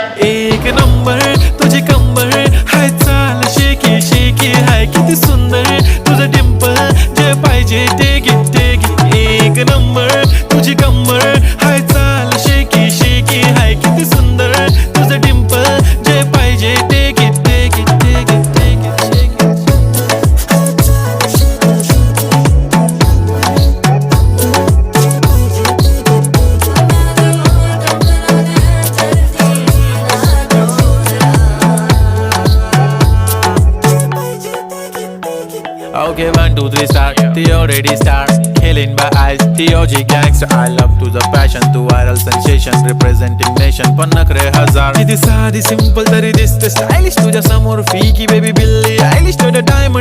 एक नंबर तुझी कंबर हाय, चाल शेकी शेकी हाय, किती सुंदर तुझं डिंपल, जे पाहिजे ते घे. एक नंबर तुझी कंबर हाय, चाल शेकी शेकी हाय, किती सुंदर तुझं डिंपल, जे पाहिजे ते घे. Okay, 1, 2, 3 start. The already start. Killing by eyes. The OG gangster. I love to the passion, to viral sensation, representing nation. पन्नकरे हजार. किती साधी simple तरी दिसते stylish तुझ्या समोर. Fiki baby Billie Eilish to the diamond.